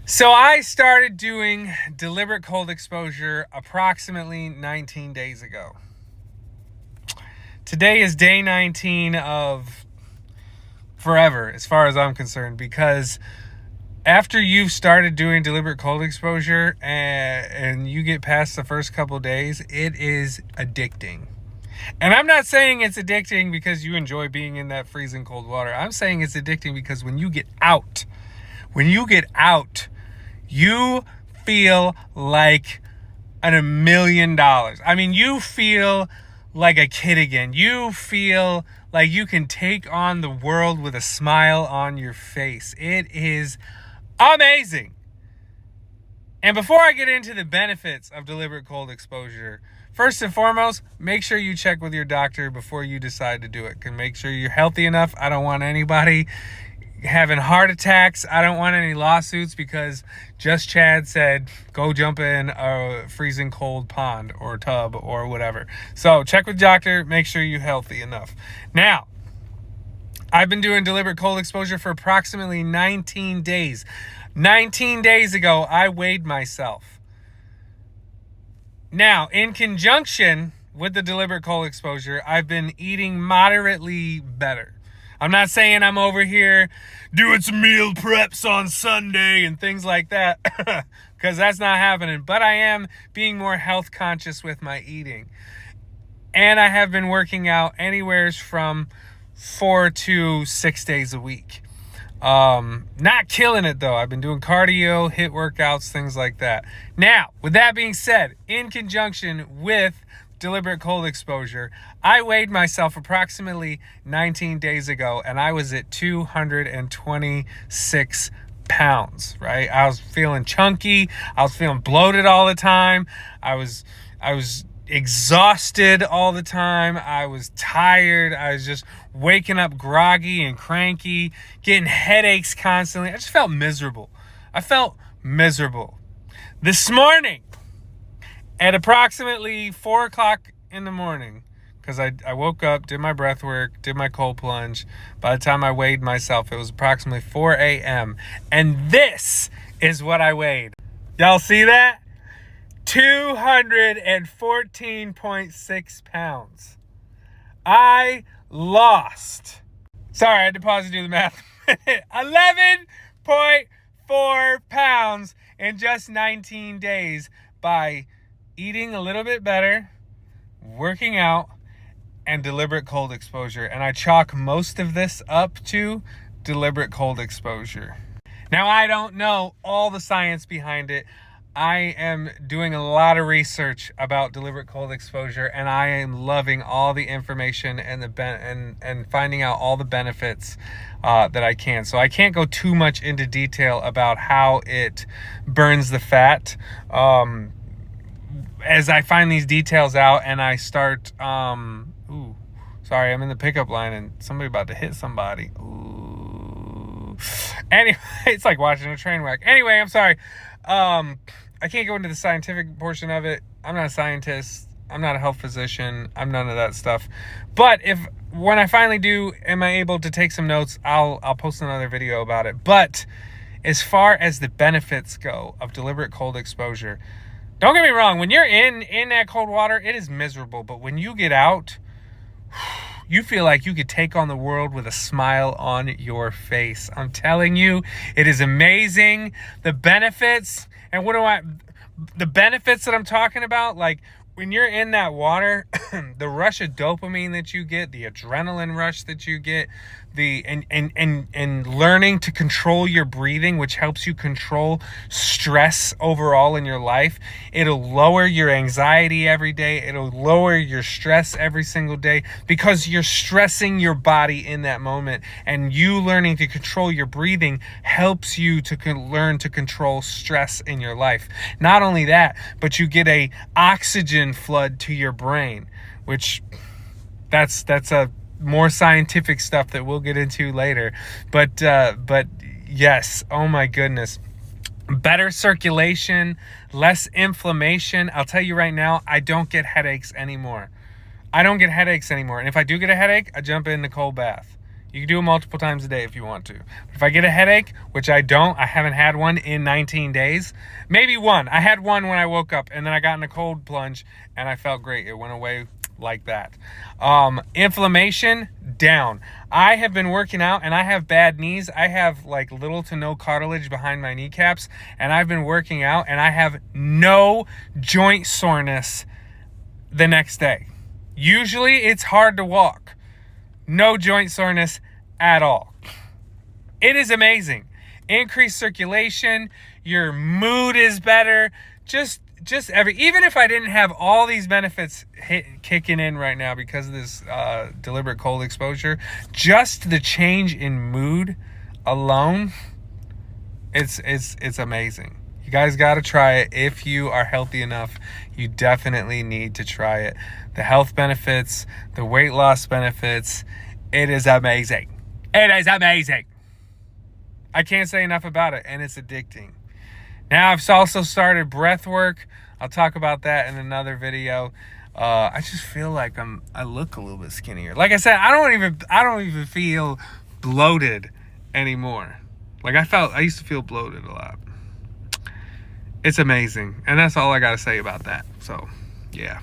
So I started doing deliberate cold exposure approximately 19 days ago. Today is day 19 of forever, as far as I'm concerned, because after you've started doing deliberate cold exposure and you get past the first couple days, it is addicting. And I'm not saying it's addicting because you enjoy being in that freezing cold water. I'm saying it's addicting because when you get out, you feel like $1 million. I mean, you feel like a kid again. You feel like you can take on the world with a smile on your face. It is amazing. And before I get into the benefits of deliberate cold exposure, first and foremost, make sure you check with your doctor before you decide to do it. And make sure you're healthy enough. I don't want anybody having heart attacks. I don't want any lawsuits because Just Chad said go jump in a freezing cold pond or tub or whatever. So check with doctor, make sure you're healthy enough. Now, I've been doing deliberate cold exposure for approximately 19 days. 19 days ago, I weighed myself. Now, in conjunction with the deliberate cold exposure, I've been eating moderately better. I'm not saying I'm over here doing some meal preps on Sunday and things like that, because that's not happening. But I am being more health conscious with my eating. And I have been working out anywhere from 4 to 6 days a week. Not killing it though. I've been doing cardio, HIIT workouts, things like that. Now, with that being said, in conjunction with deliberate cold exposure, I weighed myself approximately 19 days ago and I was at 226 pounds, right? I was feeling chunky. I was feeling bloated all the time. I was exhausted all the time. I was tired. I was just waking up groggy and cranky, getting headaches constantly. I just felt miserable. This morning, at approximately 4 o'clock in the morning, because I woke up, did my breath work, did my cold plunge. By the time I weighed myself, it was approximately 4 a.m. And this is what I weighed. Y'all see that? 214.6 pounds. I lost. Sorry, I had to pause to do the math. 11.4 pounds in just 19 days by eating a little bit better, working out, and deliberate cold exposure. And I chalk most of this up to deliberate cold exposure. Now, I don't know all the science behind it. I am doing a lot of research about deliberate cold exposure, and I am loving all the information and and finding out all the benefits that I can. So I can't go too much into detail about how it burns the fat. As I find these details out and I start, sorry, I'm in the pickup line and somebody about to hit somebody. Ooh. Anyway, it's like watching a train wreck. Anyway, I'm sorry. I can't go into the scientific portion of it. I'm not a scientist. I'm not a health physician. I'm none of that stuff. But when I finally do, am I able to take some notes, I'll post another video about it. But as far as the benefits go of deliberate cold exposure, don't get me wrong. When you're in that cold water, it is miserable. But when you get out, you feel like you could take on the world with a smile on your face. I'm telling you, it is amazing. The benefits, and the benefits that I'm talking about, like when you're in that water, the rush of dopamine that you get, the adrenaline rush that you get, and learning to control your breathing, which helps you control stress overall in your life. It'll lower your anxiety every day. It'll lower your stress every single day because you're stressing your body in that moment. And you learning to control your breathing helps you to learn to control stress in your life. Not only that, but you get a oxygen flood to your brain, which that's a more scientific stuff that we'll get into later. But yes, oh my goodness. Better circulation, less inflammation. I'll tell you right now, I don't get headaches anymore. And if I do get a headache, I jump in the cold bath. You can do it multiple times a day if you want to. But if I get a headache, which I don't, I haven't had one in 19 days. Maybe one. I had one when I woke up, and then I got in a cold plunge, and I felt great. It went away like that. Inflammation, down. I have been working out, and I have bad knees. I have like little to no cartilage behind my kneecaps, and I've been working out, and I have no joint soreness the next day. Usually it's hard to walk. No joint soreness at all. It is amazing. Increased circulation, your mood is better. Just even if I didn't have all these benefits kicking in right now because of this deliberate cold exposure, just the change in mood alone, it's amazing. You guys got to try it. If you are healthy enough, you definitely need to try it. The health benefits, the weight loss benefits, it is amazing. It is amazing. I can't say enough about it, and it's addicting. Now I've also started breath work. I'll talk about that in another video. I just feel like I look a little bit skinnier. Like I said, I don't even feel bloated anymore. Like I used to feel bloated a lot. It's amazing. And that's all I got to say about that. So, yeah.